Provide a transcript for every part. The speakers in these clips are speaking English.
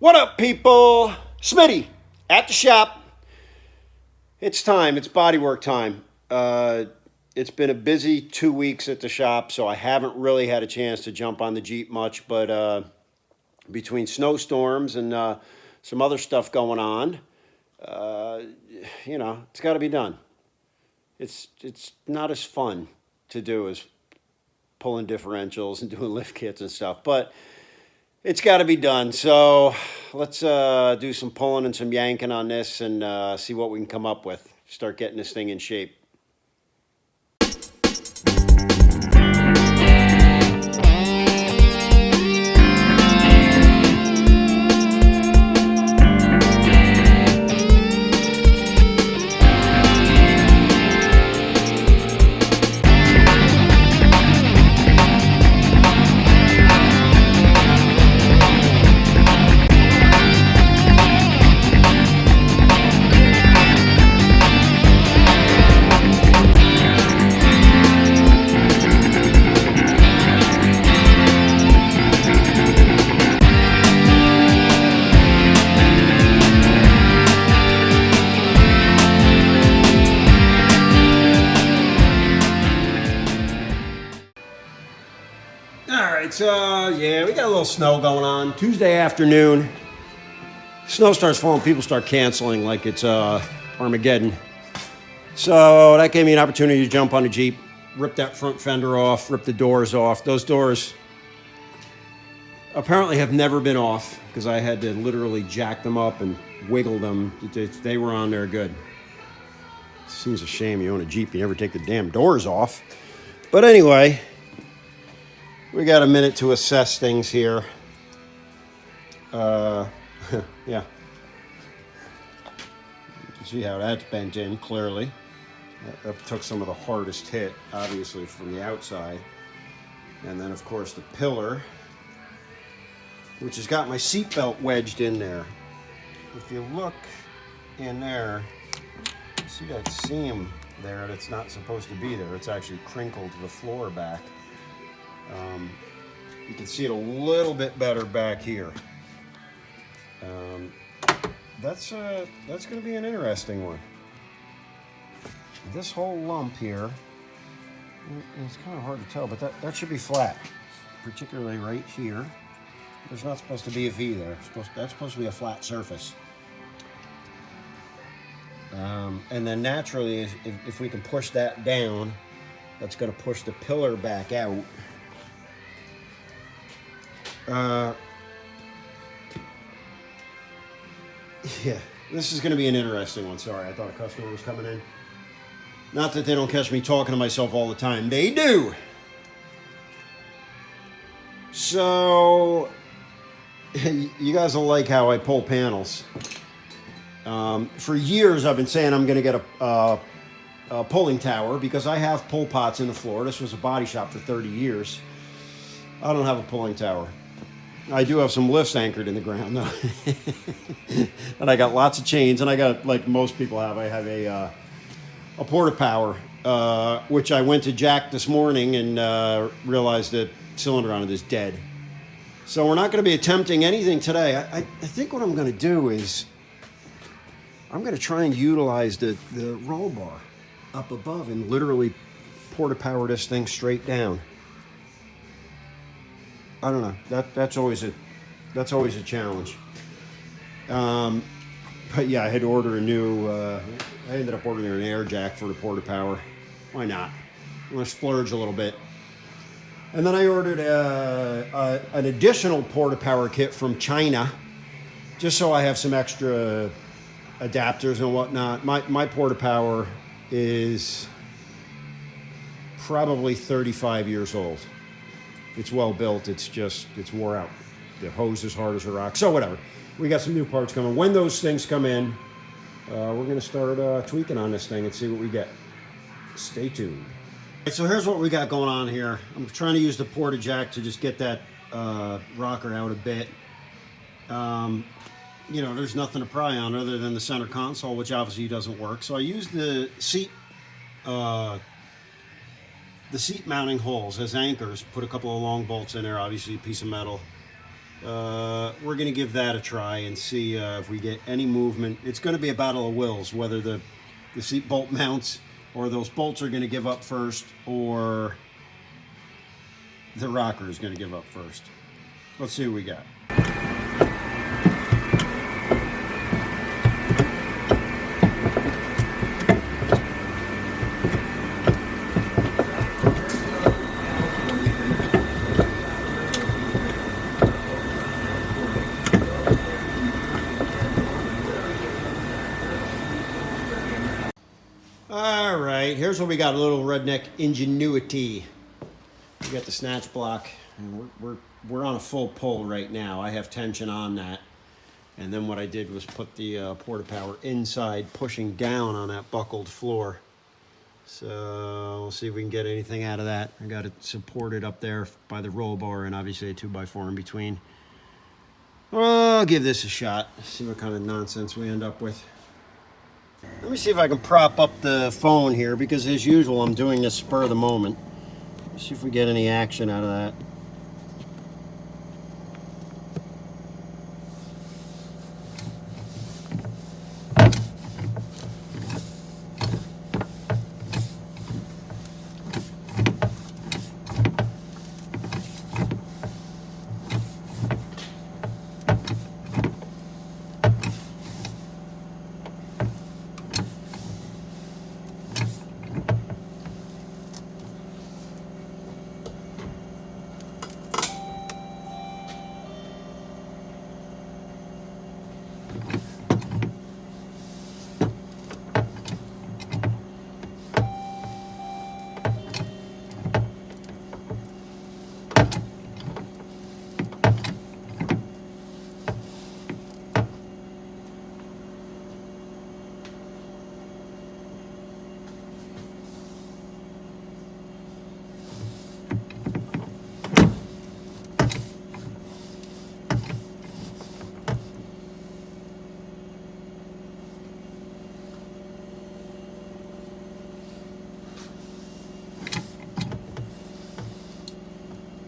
What up, people? Smitty at the shop. It's time. It's bodywork time. It's been a busy 2 weeks at the shop, so I haven't really had a chance to jump on the Jeep much. But between snowstorms and some other stuff going on, uh, it's got to be done. It's not as fun to do as pulling differentials and doing lift kits and stuff, but it's got to be done. So let's do some pulling and some yanking on this and see what we can come up with. Start getting this thing in shape. So yeah, we got a little snow going on. Tuesday afternoon, snow starts falling. People start canceling like it's Armageddon. So that gave me an opportunity to jump on a Jeep, rip that front fender off, rip the doors off. Those doors apparently have never been off because I had to literally jack them up and wiggle them. They were on there good. Seems a shame you own a Jeep, you never take the damn doors off. But anyway, we got a minute to assess things here. Yeah. You can see how that's bent in, clearly. That took some of the hardest hit, obviously, from the outside. And then, of course, the pillar, which has got my seatbelt wedged in there. If you look in there, you see that seam there that's not supposed to be there. It's actually crinkled the floor back. You can see it a little bit better back here. That's going to be an interesting one. This whole lump here, it's kind of hard to tell, but that should be flat, particularly right here. There's not supposed to be a V there. That's supposed to be a flat surface. And then naturally, if we can push that down, that's going to push the pillar back out. Yeah, this is going to be an interesting one. Sorry, I thought a customer was coming in. Not that they don't catch me talking to myself all the time. They do. So, you guys will like how I pull panels. For years, I've been saying I'm going to get a pulling tower because I have pull pots in the floor. This was a body shop for 30 years. I don't have a pulling tower. I do have some lifts anchored in the ground, though. And I got lots of chains, and I got, like most people have, I have a porta power, which I went to jack this morning and realized that cylinder on it is dead. So we're not going to be attempting anything today. I think what I'm going to do is I'm going to try and utilize the roll bar up above and literally porta power this thing straight down. I don't know. That's always a challenge. But yeah, I had to order a new. I ended up ordering an air jack for the porta power. Why not? I'm gonna splurge a little bit. And then I ordered an additional porta power kit from China, just so I have some extra adapters and whatnot. My porta power is probably 35 years old. It's well built. It's wore out. The hose is hard as a rock. So whatever. We got some new parts coming. When those things come in, we're going to start tweaking on this thing and see what we get. Stay tuned. So here's what we got going on here. I'm trying to use the porta jack to just get that rocker out a bit. There's nothing to pry on other than the center console, which obviously doesn't work. So I used the seat mounting holes as anchors. Put a couple of long bolts in there, obviously a piece of metal. we're going to give that a try and see if we get any movement. It's going to be a battle of wills, whether the seat bolt mounts or those bolts are going to give up first, or the rocker is going to give up first. Let's see what we got. All right, here's what we got, a little redneck ingenuity. We got the snatch block, and we're on a full pull right now. I have tension on that. And then what I did was put the porta power inside, pushing down on that buckled floor. So we'll see if we can get anything out of that. I got it supported up there by the roll bar, and obviously a 2x4 in between. Well, I'll give this a shot, see what kind of nonsense we end up with. Let me see if I can prop up the phone here, because as usual I'm doing this spur of the moment. Let's see if we get any action out of that.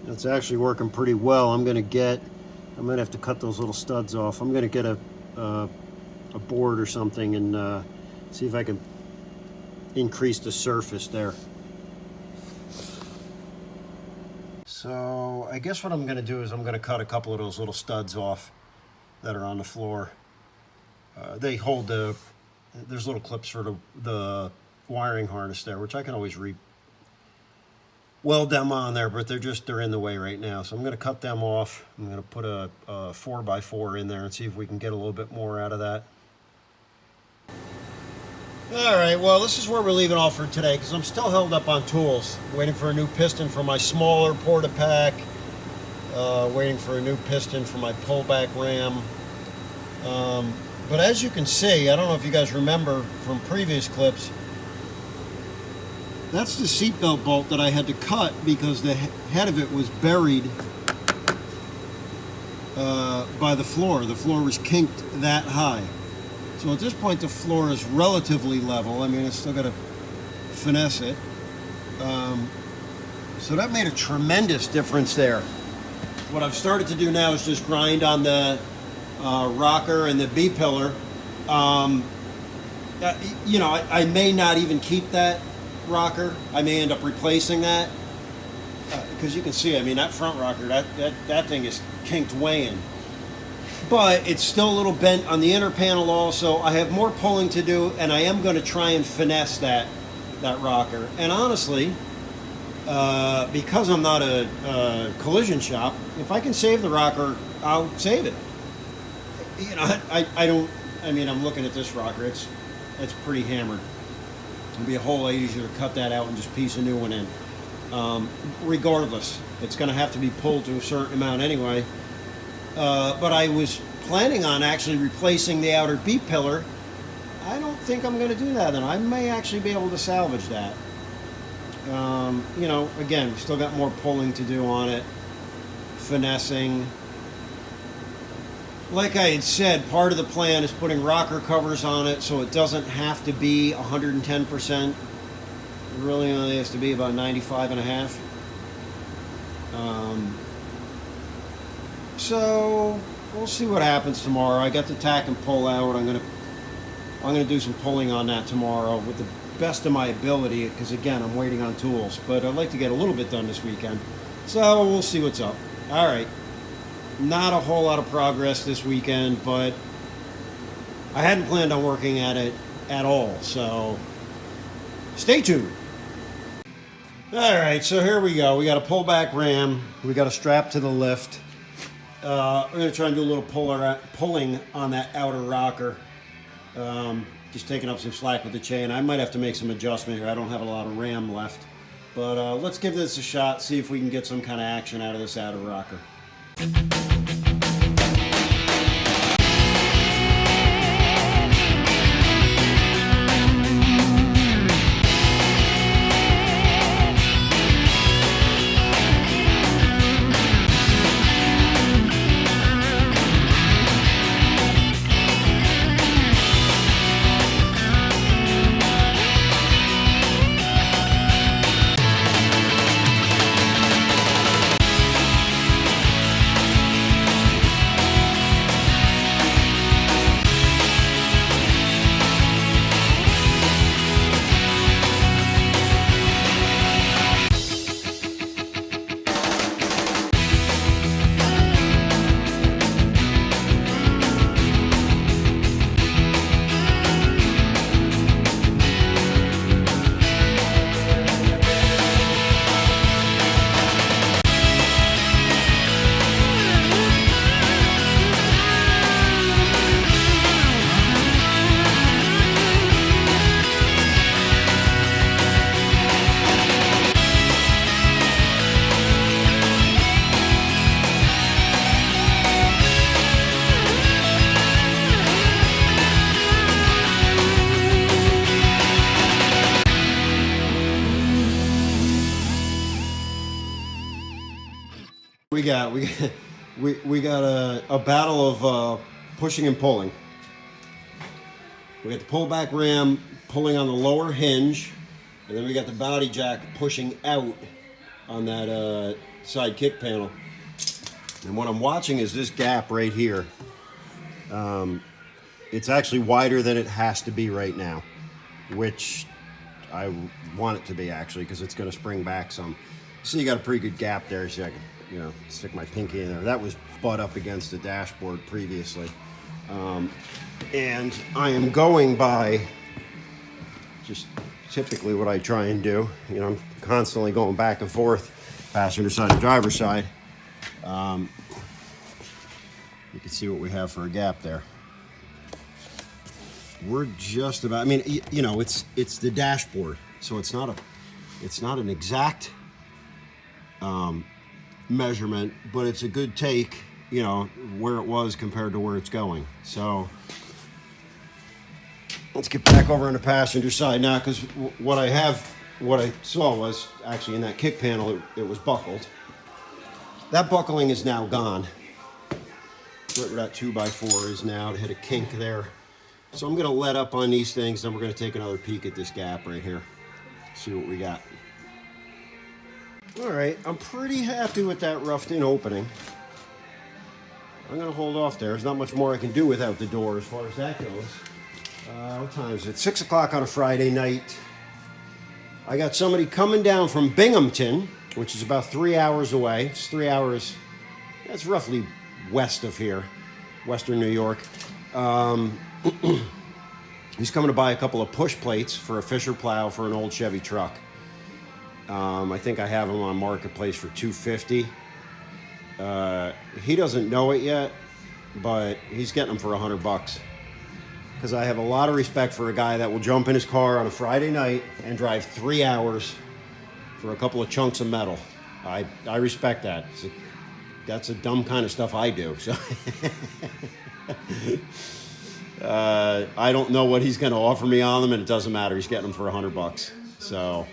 It's actually working pretty well. I'm gonna have to cut those little studs off. I'm gonna get a board or something and see if I can increase the surface there. So I guess what I'm gonna do is I'm gonna cut a couple of those little studs off that are on the floor. They hold there's little clips for the wiring harness there, which I can always weld them on there, but they're in the way right now. So I'm going to cut them off. I'm going to put a 4x4 in there and see if we can get a little bit more out of that. All right, well, this is where we're leaving off for today, because I'm still held up on tools, waiting for a new piston for my smaller porta pack, waiting for a new piston for my pullback ram. But as you can see, I don't know if you guys remember from previous clips, that's the seatbelt bolt that I had to cut because the head of it was buried by the floor. The floor was kinked that high. So at this point the floor is relatively level. I mean, it's still got to finesse it. So that made a tremendous difference there. What I've started to do now is just grind on the rocker and the B-pillar. You know, I may not even keep that rocker. I may end up replacing that because you can see, I mean, that front rocker, that thing is kinked way in, but it's still a little bent on the inner panel also. I have more pulling to do, and I am going to try and finesse that rocker. And honestly, because I'm not a collision shop, if I can save the rocker, I'll save it. You know, I mean, I'm looking at this rocker, it's pretty hammered. It'll be a whole lot easier to cut that out and just piece a new one in. Regardless, it's going to have to be pulled to a certain amount anyway. But I was planning on actually replacing the outer B-pillar. I don't think I'm going to do that, and I may actually be able to salvage that. You know, again, we still got more pulling to do on it, finessing. Like I had said, part of the plan is putting rocker covers on it so it doesn't have to be 110%. It really only has to be about 95.5. So we'll see what happens tomorrow. I got the tack and pull out. I'm gonna do some pulling on that tomorrow with the best of my ability, because again, I'm waiting on tools. But I'd like to get a little bit done this weekend. So we'll see what's up. All right. Not a whole lot of progress this weekend, but I hadn't planned on working at it at all. So stay tuned. All right, so here we go. We got a pullback ram. We got a strap to the lift. We're going to try and do a little pulling on that outer rocker. Just taking up some slack with the chain. I might have to make some adjustment here. I don't have a lot of ram left. But let's give this a shot, see if we can get some kind of action out of this outer rocker. We got a battle of pushing and pulling. We got the pullback ram pulling on the lower hinge, and then we got the body jack pushing out on that side kick panel. And what I'm watching is this gap right here. It's actually wider than it has to be right now, which I want it to be actually, because it's going to spring back some. See, you got a pretty good gap there, so I can, stick my pinky in there. That was butt up against the dashboard previously. And I am going by just typically what I try and do. I'm constantly going back and forth, passenger side and driver's side. You can see what we have for a gap there. We're just about, it's the dashboard, so it's not an exact measurement, but it's a good take, where it was compared to where it's going. So let's get back over on the passenger side now, because what I saw was actually in that kick panel, it was buckled. That buckling is now gone. Where that 2x4 is now, it hit a kink there. So I'm going to let up on these things, then we're going to take another peek at this gap right here. See what we got. All right, I'm pretty happy with that roughed-in opening. I'm going to hold off there. There's not much more I can do without the door as far as that goes. What time is it? 6 o'clock on a Friday night. I got somebody coming down from Binghamton, which is about 3 hours away. It's 3 hours. That's roughly west of here, Western New York. He's coming to buy a couple of push plates for a Fisher plow for an old Chevy truck. I think I have them on Marketplace for $250. He doesn't know it yet, but he's getting them for $100. Because I have a lot of respect for a guy that will jump in his car on a Friday night and drive 3 hours for a couple of chunks of metal. I respect that. That's a dumb kind of stuff I do. So I don't know what he's going to offer me on them, and it doesn't matter. He's getting them for $100. So